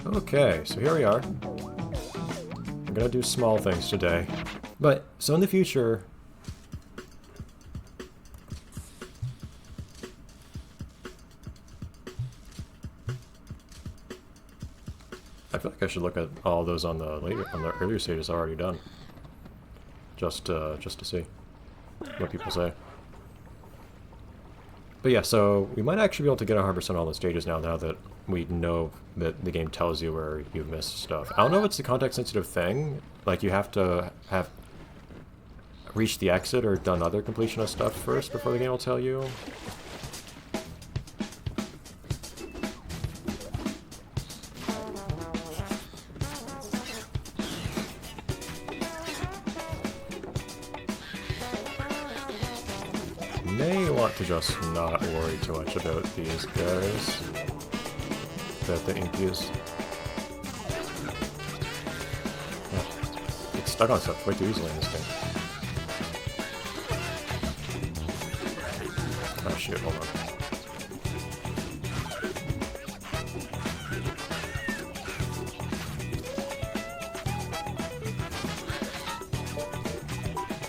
Okay, so here we are. I'm gonna do small things today. But, so in the future... I feel like I should look at all those on the earlier stages already done. Just to see what people say. But yeah, so we might actually be able to get 100% on all the stages now that we know that the game tells you where you've missed stuff. I don't know if it's a context-sensitive thing, like you have to have reached the exit or done other completionist stuff first before the game will tell you. May want to just not worry too much about these guys. The inkies. Get stuck on stuff way too easily in this game. Oh shit, hold on.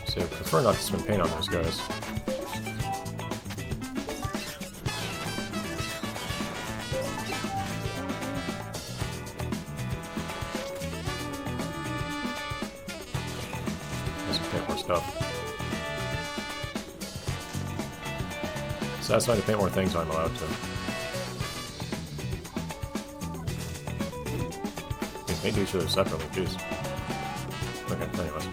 So I prefer not to spend paint on those guys. Stuff. Satisfying to paint more things I'm allowed to. We can paint each other separately, jeez. Okay, anyways.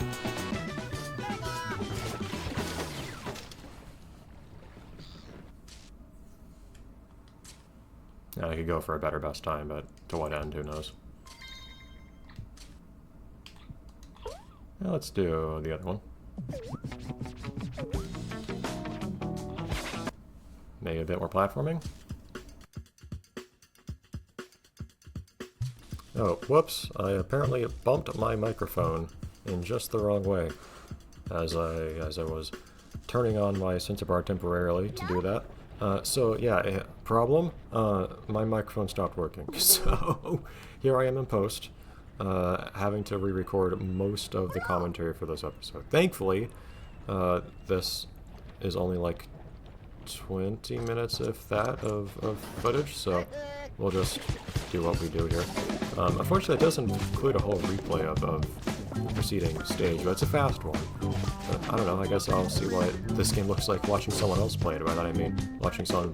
Yeah, I could go for a better best time, but to what end, who knows. Now let's do the other one. Maybe a bit more platforming. Oh, whoops. I apparently bumped my microphone in just the wrong way as I was turning on my sensor bar temporarily to do that. So yeah, problem, my microphone stopped working. So here I am in post, having to re-record most of the commentary for this episode. Thankfully, this is only like 20 minutes, if that, of footage, so we'll just do what we do here. Unfortunately, it doesn't include a whole replay of the preceding stage, but it's a fast one. But I don't know, I guess I'll see what this game looks like watching someone else play it. By that I mean watching someone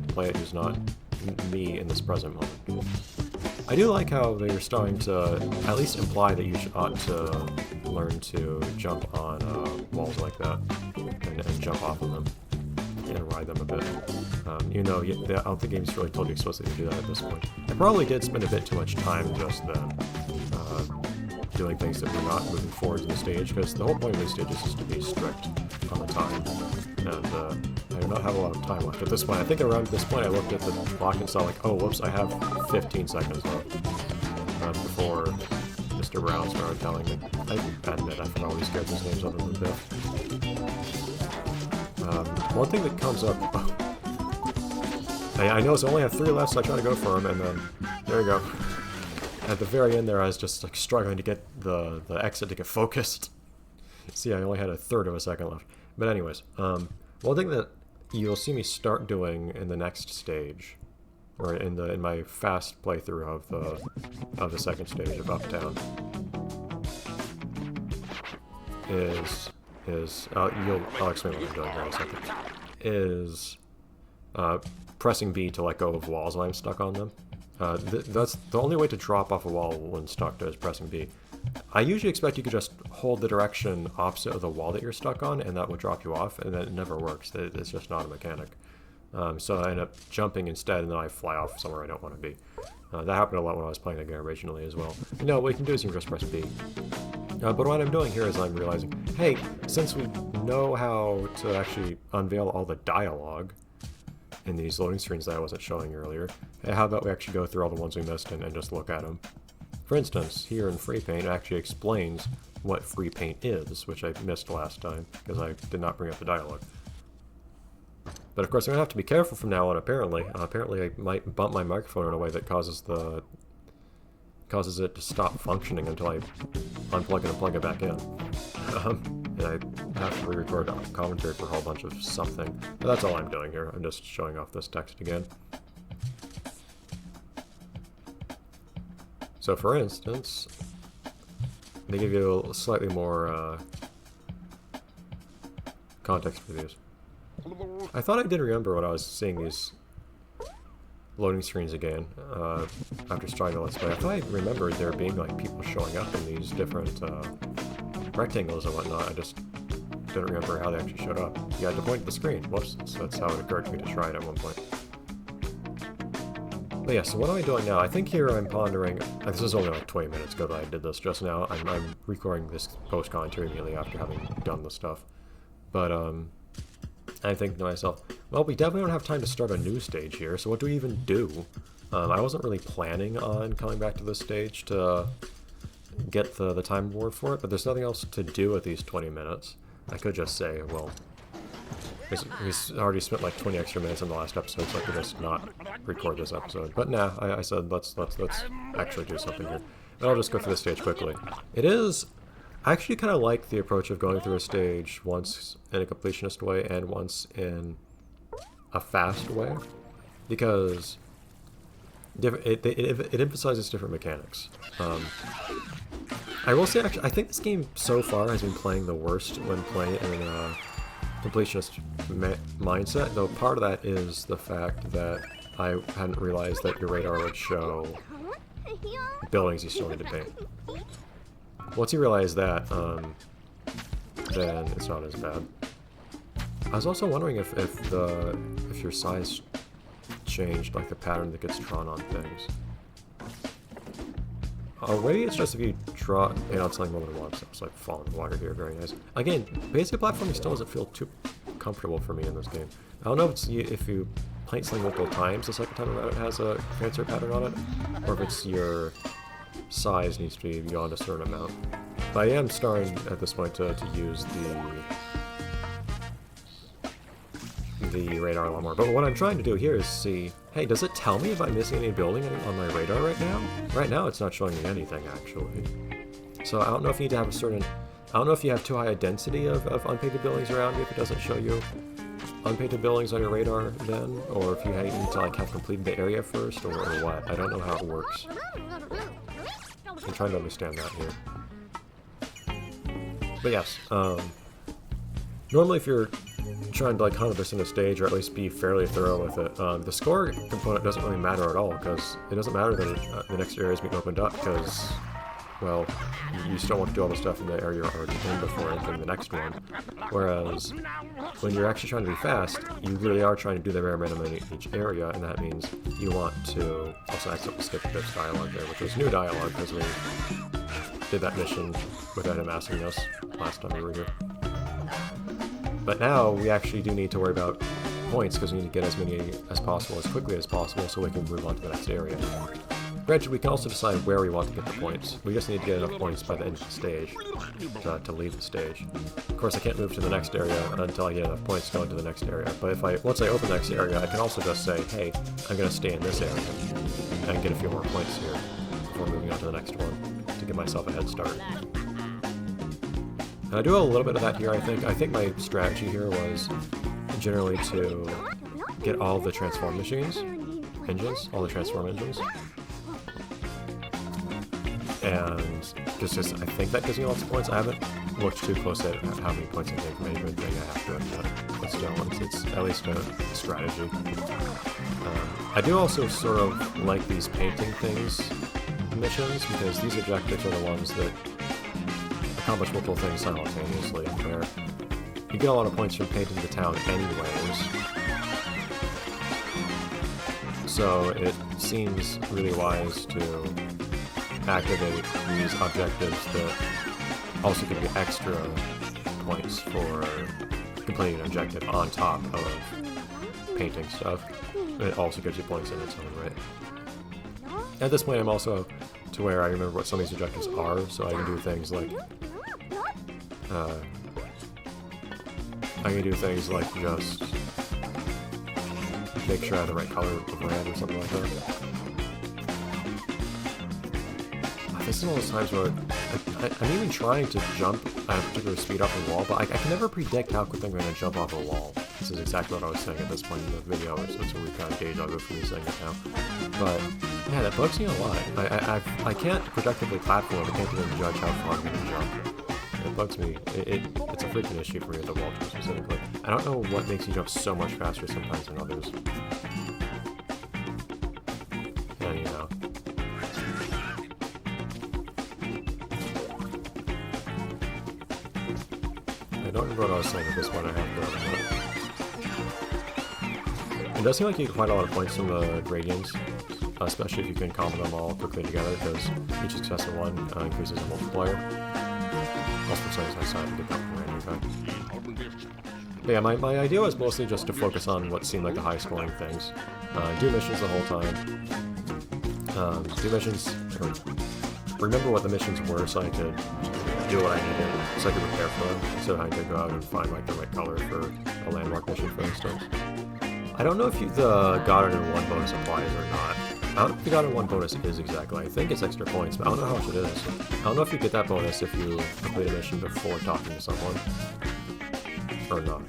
play it who's not me in this present moment. I do like how they're starting to at least imply that you ought to learn to jump on walls like that and jump off of them and ride them a bit. Even though I don't think the game's really told you explicitly to do that at this point. I probably did spend a bit too much time just then doing things that were not moving forward in the stage, because the whole point of these stages is to be strict on the time. And I do not have a lot of time left at this point. I think around this point I looked at the clock and saw like, oh whoops, I have 15 seconds left before Mr. Brown started telling me. I admit I forgot all these characters' names other than Biff. One thing that comes up... I noticed I only have 3 left, so I try to go for them, and then there we go. At the very end there, I was just like struggling to get the exit to get focused. See, I only had a third of a second left. But anyways, one thing that you'll see me start doing in the next stage, or in my fast playthrough of the second stage of Uptown, I'll explain what I'm doing here in a second. Is pressing B to let go of walls when I'm stuck on them. That's the only way to drop off a wall when stuck is pressing B. I usually expect you could just hold the direction opposite of the wall that you're stuck on and that would drop you off, and it never works. It's just not a mechanic. So I end up jumping instead, and then I fly off somewhere I don't want to be. That happened a lot when I was playing the game originally as well. No, what you can do is you can just press B. But what I'm doing here is I'm realizing, hey, since we know how to actually unveil all the dialogue in these loading screens that I wasn't showing earlier, hey, how about we actually go through all the ones we missed and just look at them. For instance, here in Free Paint, it actually explains what Free Paint is, which I missed last time because I did not bring up the dialogue. But of course, I'm going to have to be careful from now on, apparently. Apparently, I might bump my microphone in a way that causes the causes it to stop functioning until I unplug it and plug it back in. And I have to re-record a commentary for a whole bunch of something. But that's all I'm doing here. I'm just showing off this text again. So for instance, they give you a slightly more context for these. I thought I did remember when I was seeing these loading screens again after starting the Let's Play. I thought I remembered there being like people showing up in these different rectangles and whatnot. I just didn't remember how they actually showed up. You had to point to the screen. Whoops, so that's how it occurred to me to try it at one point. But yeah, so what am I doing now? I think here I'm pondering. This is only like 20 minutes ago that I did this just now. I'm recording this post-commentary immediately after having done the stuff. But I think to myself, well, we definitely don't have time to start a new stage here, so what do we even do? I wasn't really planning on coming back to this stage to get the time reward for it, but there's nothing else to do with these 20 minutes. I could just say, well, we already spent like 20 extra minutes in the last episode, so I could just not record this episode. But nah, I said let's actually do something here. And I'll just go through the stage quickly. It is... I actually kind of like the approach of going through a stage once in a completionist way and once in a fast way, because it emphasizes different mechanics. I will say, actually, I think this game so far has been playing the worst when playing it in a completionist mindset, though part of that is the fact that I hadn't realized that your radar would show buildings you still need to paint. Once you realize that, then it's not as bad. I was also wondering if your size changed, like the pattern that gets drawn on things. Or maybe it's just if you paint on something more than once. So it's like falling in the water here, very nice. Again, basic platforming still doesn't feel too comfortable for me in this game. I don't know if you paint something multiple times the second time around it has a fancier pattern on it, or if it's your size needs to be beyond a certain amount. But I am starting at this point to use the radar a lot more. But what I'm trying to do here is see, hey, does it tell me if I'm missing any building on my radar right now? Right now it's not showing me anything, actually. So I don't know if you need to have a certain... I don't know if you have too high a density of unpainted buildings around you if it doesn't show you unpainted buildings on your radar then, or if you need to like have completed the area first, or what. I don't know how it works. I'm trying to understand that here. But yes, normally if you're trying to like 100% a stage, or at least be fairly thorough with it, the score component doesn't really matter at all, because it doesn't matter that the next area is being opened up, because, well, you still want to do all the stuff in the area you're already in before entering the next one. Whereas, when you're actually trying to be fast, you really are trying to do the bare minimum in each area, and that means you want to also accept the skip this dialogue there, which was new dialogue, because we did that mission without him asking us last time we were here. But now we actually do need to worry about points, because we need to get as many as possible as quickly as possible so we can move on to the next area. Granted, we can also decide where we want to get the points. We just need to get enough points by the end of the stage to leave the stage. Of course, I can't move to the next area until I get enough points to go into the next area. But once I open the next area, I can also just say, hey, I'm going to stay in this area and get a few more points here before moving on to the next one to give myself a head start. And I do a little bit of that here, I think. I think my strategy here was generally to get all the transform engines, all the transform engines. And just I think that gives me lots of points. I haven't looked too close at how many points I think from any given thing I have to it, but still, it's at least a strategy. I do also sort of like these painting things missions, because these objectives are the ones that accomplish multiple things simultaneously, where you get a lot of points from painting the town anyways. So it seems really wise to activate these objectives that also give you extra points for completing an objective on top of painting stuff. It also gives you points in its own right. At this point, I'm also to where I remember what some of these objectives are, so I can do things like just make sure I have the right color of red or something like that. this is one of those times where I'm even trying to jump at a particular speed off a wall, but I can never predict how quickly I'm going to jump off a wall. This is exactly what I was saying at this point in the video. It's a weird kind of deja vu for me saying it now. But yeah, that bugs me a lot. I can't productively platform. I can't even judge how far I'm going to jump. It bugs me. It's a freaking issue for me at the wall jump specifically. I don't know what makes you jump so much faster sometimes than others. Anyhow. I don't remember what I was saying at this point. I have to. It does seem like you can find a lot of points from the gradients, especially if you can combo them all quickly together, because each successive one increases a multiplier. Also, besides my side to get that from random time. But yeah, my idea was mostly just to focus on what seemed like the high-scoring things. Do missions the whole time. Do missions, or remember what the missions were so I could do what I needed, so I could prepare for them, instead of having to go out and find like the right color for a landmark mission, for instance. I don't know if the God in 1 bonus applies or not. I don't know if the God in 1 bonus is exactly. I think it's extra points, but I don't know how much it is. I don't know if you get that bonus if you complete a mission before talking to someone. Or not.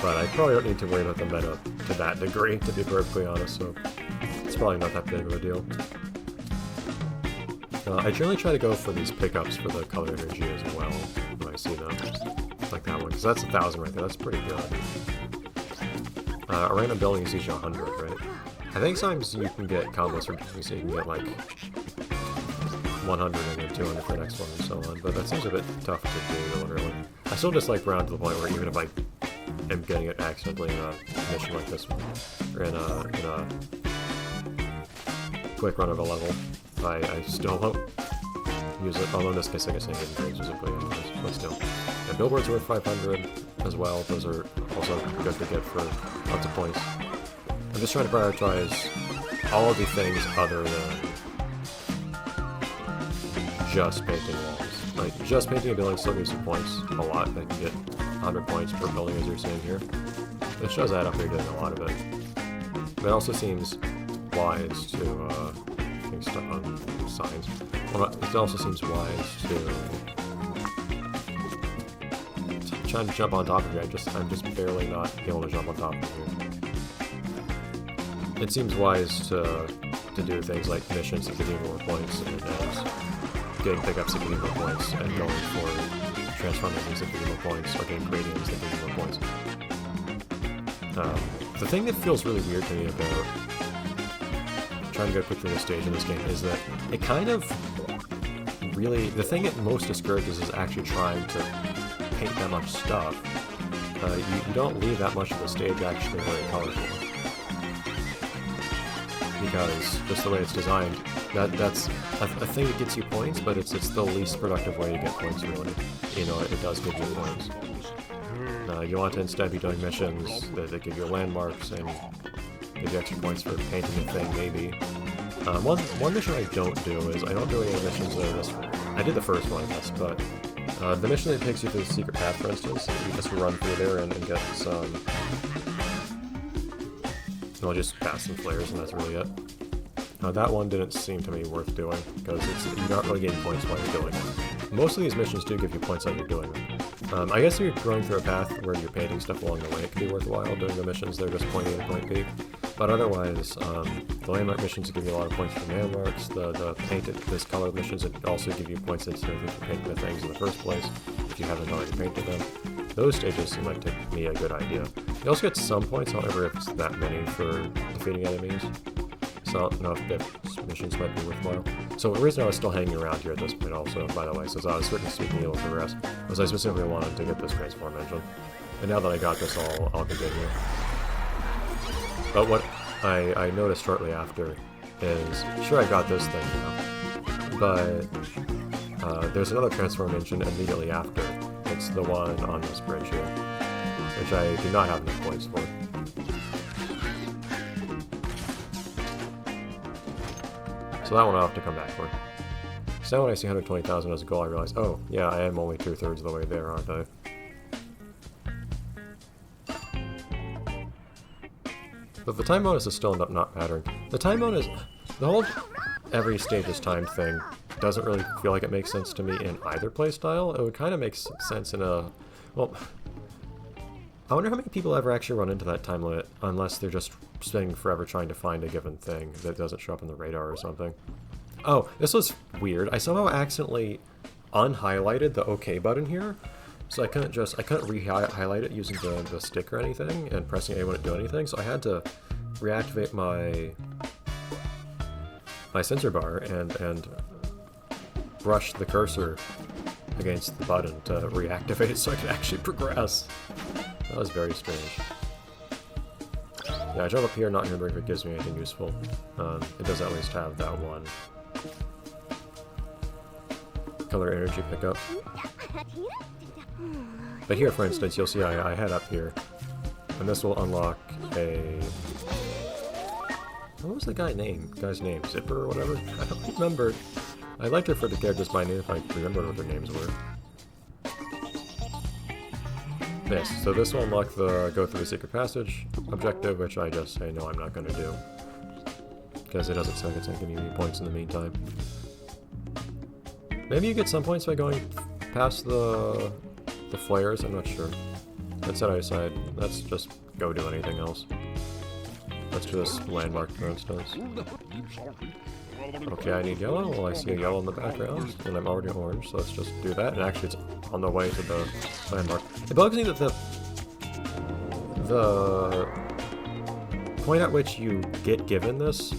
But I probably don't need to worry about the meta to that degree, to be perfectly honest, so it's probably not that big of a deal. I generally try to go for these pickups for the color energy as well, when I see them. Like that one, because that's 1,000 right there, that's pretty good. A random building is usually 100, right? I think sometimes you can get combos from buildings, so you can get like 100 and then 200 for the next one and so on, but that seems a bit tough to do, literally. I still just like round to the point where even if I am getting it accidentally in a mission like this one, or in a quick run of a level, I still won't use it, although in this case I guess I hidden grades specifically anyways, but still. And billboards are worth 500 as well, those are also good to get for lots of points. I'm just trying to prioritize all of the things other than just painting walls. Like, just painting a building still gives you points, a lot. I can get 100 points per building as you're seeing here. It shows that up here doing a lot of it. But it also seems wise to, getting stuck on signs. Well, it also seems wise to trying to jump on top of you. I'm just barely not able to jump on top of you. It seems wise to do things like missions that give you more points and getting pickups that give you more points and going for transforming things that give you more points or getting gradients that give you more points. The thing that feels really weird to me about trying to go quick through the stage in this game is that it kind of really, the thing it most discourages is actually trying to paint that much stuff. You don't leave that much of the stage actually very colorful. Because just the way it's designed, that's a thing that gets you points, but it's the least productive way to get points really. You know, it does give you points. You want to instead be doing missions that give you landmarks and give you extra points for painting a thing, maybe. One mission I don't do is, I don't do any missions that are this. I did the first one, I guess, but the mission that takes you to the secret path, for instance, you just run through there and get some... I'll just pass some flares and that's really it. That one didn't seem to me worth doing, because you're not really getting points while you're doing it. Most of these missions do give you points while you're doing them. I guess if you're going through a path where you're painting stuff along the way, it can be worthwhile doing the missions. They're just point A to point B. But otherwise, the landmark missions give you a lot of points for landmarks. The painted, this colored missions also give you points instead of painting the things in the first place, if you haven't already painted them. Those stages seem like to me a good idea. You also get some points, however, if it's that many for defeating enemies. So I don't know if the missions might be worthwhile. So the reason I was still hanging around here at this point also, by the way, since I was certainly speaking able to progress, was I specifically wanted to get this transform engine. And now that I got this, I'll continue. But what I noticed shortly after is, sure I got this thing now, but there's another transform engine immediately after. It's the one on this bridge here, which I do not have enough points for. So that one I'll have to come back for. So now when I see 120,000 as a goal, I realize, oh, yeah, I am only 2/3 of the way there, aren't I? But the time bonus is still not mattering. The time the whole every stage is timed thing doesn't really feel like it makes sense to me in either playstyle. It would kind of make sense in a... Well, I wonder how many people ever actually run into that time limit, unless they're just spending forever trying to find a given thing that doesn't show up in the radar or something. Oh, this was weird. I somehow accidentally unhighlighted the OK button here, so I couldn't re-highlight it using the stick or anything, and pressing A wouldn't do anything, so I had to reactivate my sensor bar and brush the cursor against the button to reactivate it so I could actually progress. That was very strange. Yeah, I jump up here, not remembering if it gives me anything useful. It does at least have that one color energy pickup. But here, for instance, you'll see I head up here, and this will unlock a... What was the guy's name? Zipper or whatever? I don't remember. I'd like to refer to characters by name if I remember what their names were. Yes, so this will unlock the go through the secret passage objective, which I just say no, I'm not going to do. Because it doesn't sound like it's taking any points in the meantime. Maybe you get some points by going past the flares, I'm not sure. Instead I decide, let's just go do anything else. Let's do this landmark, for instance. Okay, I need yellow. Well, I see a yellow in the background, and I'm already orange, so let's just do that. And actually, it's on the way to the landmark. It bugs me that the point at which you get given this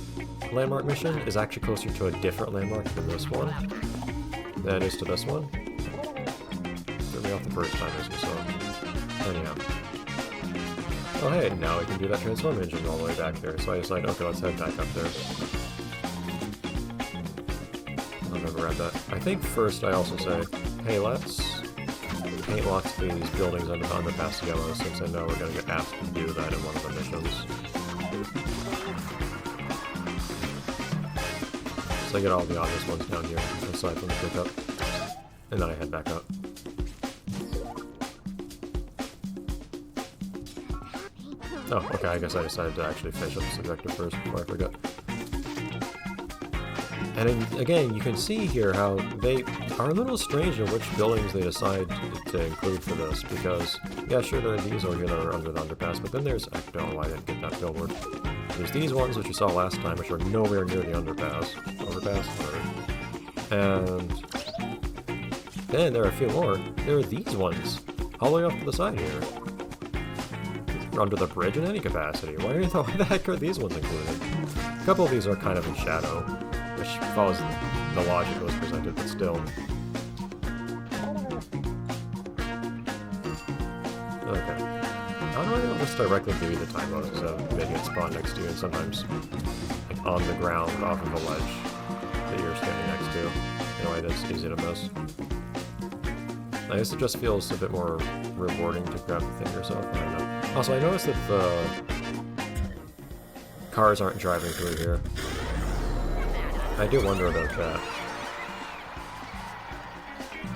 landmark mission is actually closer to a different landmark than this one than it is to this one. Threw me off the first time, as you saw. Anyhow. Oh hey, now we can do that transform engine all the way back there. So I decided, okay, let's head back up there. I'll never grab that. I think first I also say, hey, let's paint lots of these buildings under the underpass yellow, since I know we're going to get asked to do that in one of the missions. So I get all the obvious ones down here, aside from the pickup. And then I head back up. Oh, okay, I guess I decided to actually finish up this objective first before I forget. And again, you can see here how they are a little strange in which buildings they decide to include for this, because, yeah, sure, there are these over here that are under the underpass, but then there's, I don't know why I didn't get that billboard. There's these ones, which you saw last time, which are nowhere near the underpass. And then there are a few more. There are these ones, all the way off to the side here. Under the bridge in any capacity. Why the heck are these ones included? A couple of these are kind of in shadow, which follows the logic that was presented, but still. Okay. How do I just directly give you the time bonus of making it spawn next to you, and sometimes like, on the ground off of a ledge that you're standing next to, in a way that's easy to miss? I guess it just feels a bit more rewarding to grab the thing yourself. I don't know. Also, I noticed that the cars aren't driving through here. I do wonder about that.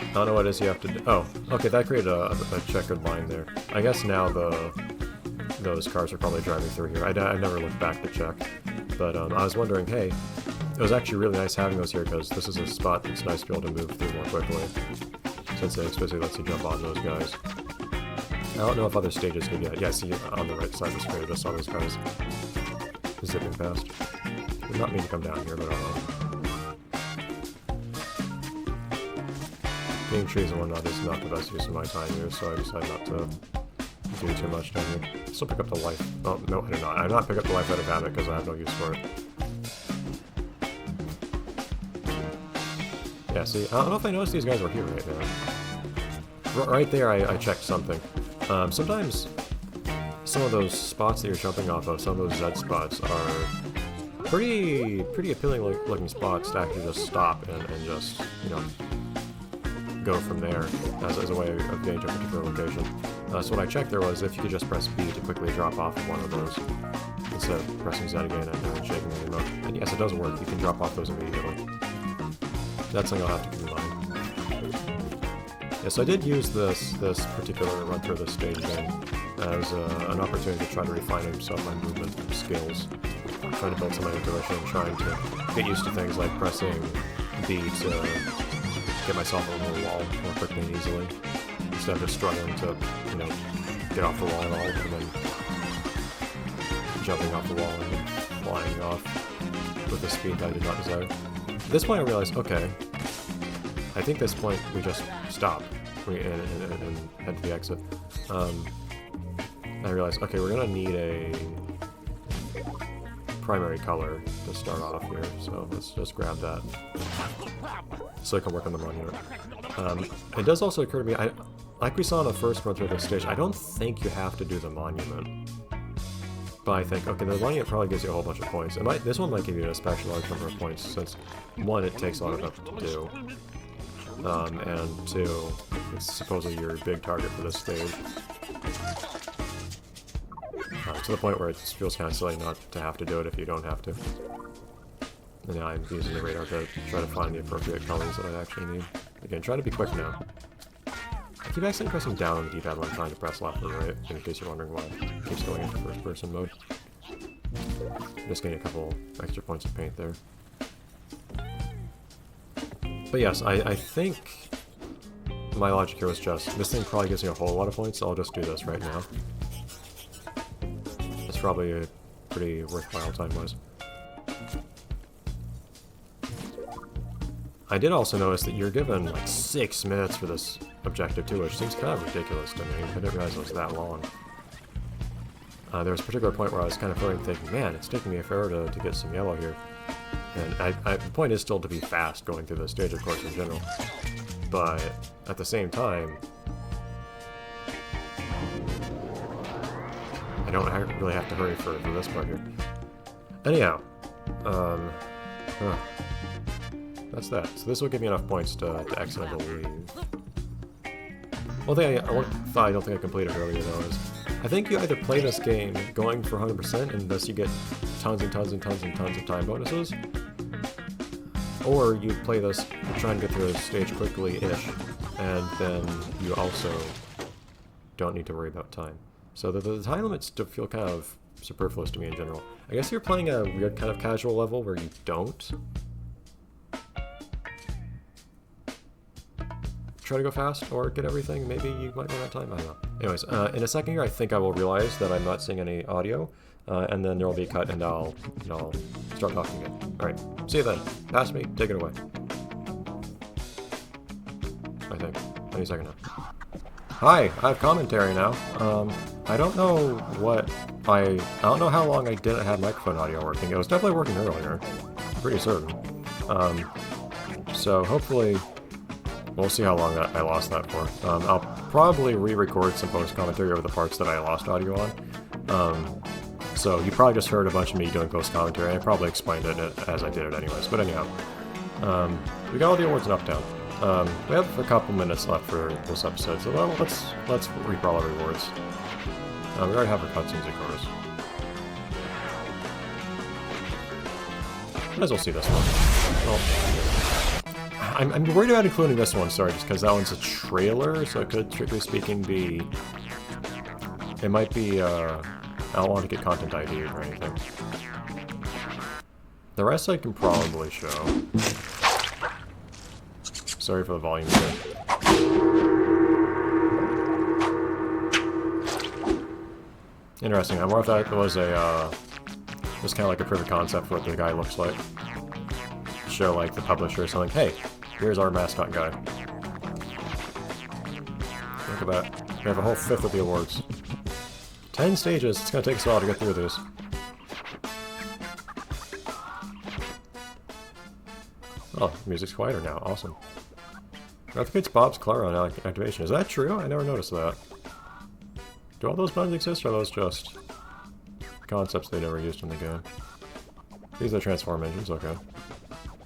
I don't know what it is you have to do. Oh, okay, that created a checkered line there. I guess now those cars are probably driving through here. I never looked back to check. But I was wondering, hey, it was actually really nice having those here, because this is a spot that's nice to be able to move through more quickly, since it explicitly lets you jump on those guys. I don't know if other stages could yet. Yeah, see, on the right side of the screen, I just saw those guys zipping past. Did not mean to come down here, but I don't know. Being trees and whatnot is not the best use of my time here, so I decided not to do too much down here. Still pick up the life. Oh, no, I did not. I did not pick up the life out of habit, because I have no use for it. Yeah, see, I don't know if I noticed these guys were here right now. Right there, I checked something. Sometimes some of those spots that you're jumping off of, some of those Z spots, are pretty appealing looking spots to actually just stop and just, you know, go from there as a way of getting to a particular location. So what I checked there was if you could just press B to quickly drop off of one of those, instead of pressing Z again and shaking the remote. And yes, it does work. You can drop off those immediately. That's something I'll have to keep in mind. Yes, I did use this particular run through this stage again as an opportunity to try to refine some of my movement skills. trying to build some intuition, trying to get used to things like pressing B to get myself over the wall more quickly and easily, instead of just struggling to, you know, get off the wall at all, and then jumping off the wall and then flying off with a speed that I did not desire. At this point I realized, okay, I think this point we just stop and head to the exit. I realized, okay, we're gonna need a primary color to start off here, so let's just grab that so I can work on the monument. It does also occur to me, like we saw in the first run through this stage, I don't think you have to do the monument. But I think, okay, the monument probably gives you a whole bunch of points. This one might give you an especially large number of points, since one, it takes a lot of effort to do, and two, it's supposedly your big target for this stage. To the point where it just feels kind of silly not to have to do it if you don't have to. And now I'm using the radar to try to find the appropriate colors that I actually need. Again, try to be quick now. I keep accidentally pressing down on the D-pad when I'm trying to press left and right, in case you're wondering why it keeps going into first-person mode. Just getting a couple extra points of paint there. But yes, I think my logic here was just, this thing probably gives me a whole lot of points, so I'll just do this right now. It's probably a pretty worthwhile time-wise. I did also notice that you're given like 6 minutes for this objective too, which seems kind of ridiculous to me. I didn't realize it was that long. There was a particular point where I was kind of flirting, thinking, man, it's taking me a forever to get some yellow here. And the point is still to be fast going through the stage, of course, in general. But at the same time, I don't really have to hurry for this part here. Anyhow, that's that. So this will give me enough points to exit, I believe. One thing I don't think I completed earlier, though, is I think you either play this game going for 100%, and thus you get tons and tons and tons and tons of time bonuses, or you play this trying to get through a stage quickly-ish, and then you also don't need to worry about time. So the time limits feel kind of superfluous to me in general. I guess you're playing a weird kind of casual level where you don't try to go fast or get everything. Maybe you might run out of time, I don't know. Anyways, in a second here I think I will realize that I'm not seeing any audio, and then there will be a cut and I'll start talking again. Alright, see you then. Pass me, take it away. I think. Any second now. Hi, I have commentary now. I don't know what I don't know how long I didn't have microphone audio working. It was definitely working earlier. I'm pretty certain. So hopefully we'll see how long I lost that for. I'll probably re-record some post-commentary over the parts that I lost audio on. So you probably just heard a bunch of me doing post-commentary, and I probably explained it as I did it anyways. But anyhow, we got all the awards in Uptown. We have a couple minutes left for this episode, so well, let's reap all our rewards. We already have our cutscenes, of course. Might as well see this one. Well, I'm worried about including this one, sorry, just because that one's a trailer, so it could, strictly speaking, be... It might be, I don't want to get content ID or anything. The rest I can probably show. Sorry for the volume here. Interesting, I wonder if that was just kind of like a proof of concept for what the guy looks like. Show like the publisher or something, hey, here's our mascot guy. Look at that. We have a whole 5th of the awards. 10 stages, it's gonna take us a while to get through this. Oh, music's quieter now, awesome. Replicates Bob's color on activation. Is that true? I never noticed that. Do all those buttons exist, or are those just concepts they never used in the game? These are transform engines, okay.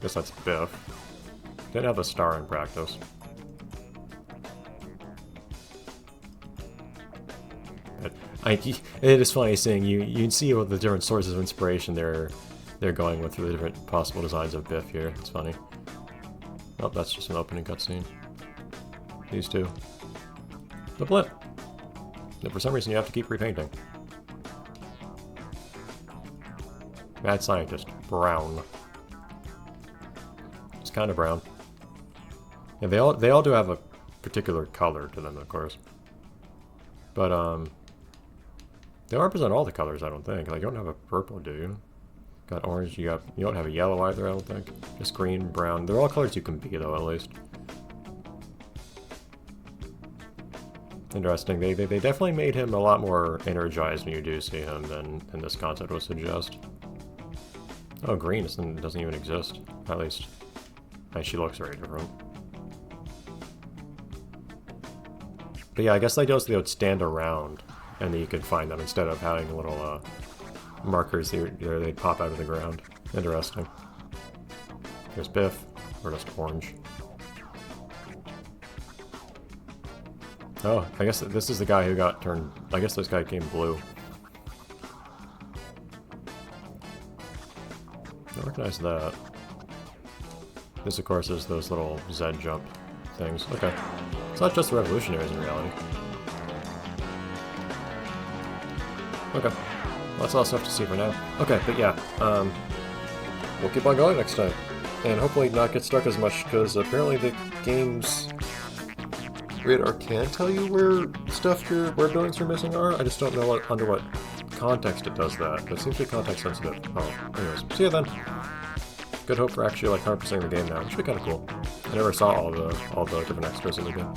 Guess that's Biff. Didn't have the star in practice. It is funny seeing you can see what the different sources of inspiration they're going with for the different possible designs of Biff here. It's funny. Oh, that's just an opening cutscene. These two. The blip. And for some reason you have to keep repainting. Mad scientist. Brown. It's kind of brown. Yeah, they all do have a particular color to them, of course. But they don't represent all the colors, I don't think. Like, you don't have a purple, do you? Got orange, you don't have a yellow either, I don't think. Just green, brown. They're all colors you can be, though, at least. Interesting. They definitely made him a lot more energized when you do see him than this concept would suggest. Oh, green doesn't even exist. At least. And she looks very different. But yeah, I guess they would stand around, and then you could find them instead of having little markers they'd pop out of the ground. Interesting. There's Biff. We're just orange. Oh, I guess this is the guy who got turned... I guess this guy came blue. I recognize that. This, of course, is those little Z jump things. Okay. It's not just the revolutionaries in reality. Okay. Well, that's all stuff to see for now. Okay, but yeah, we'll keep on going next time. And hopefully not get stuck as much, because apparently the game's radar can tell you where buildings you're missing are. I just don't know under what context it does that. But it seems to be context sensitive. Oh, anyways. See you then. Good hope for actually like 100%ing the game now, which would be kind of cool. I never saw all the different extras in the game.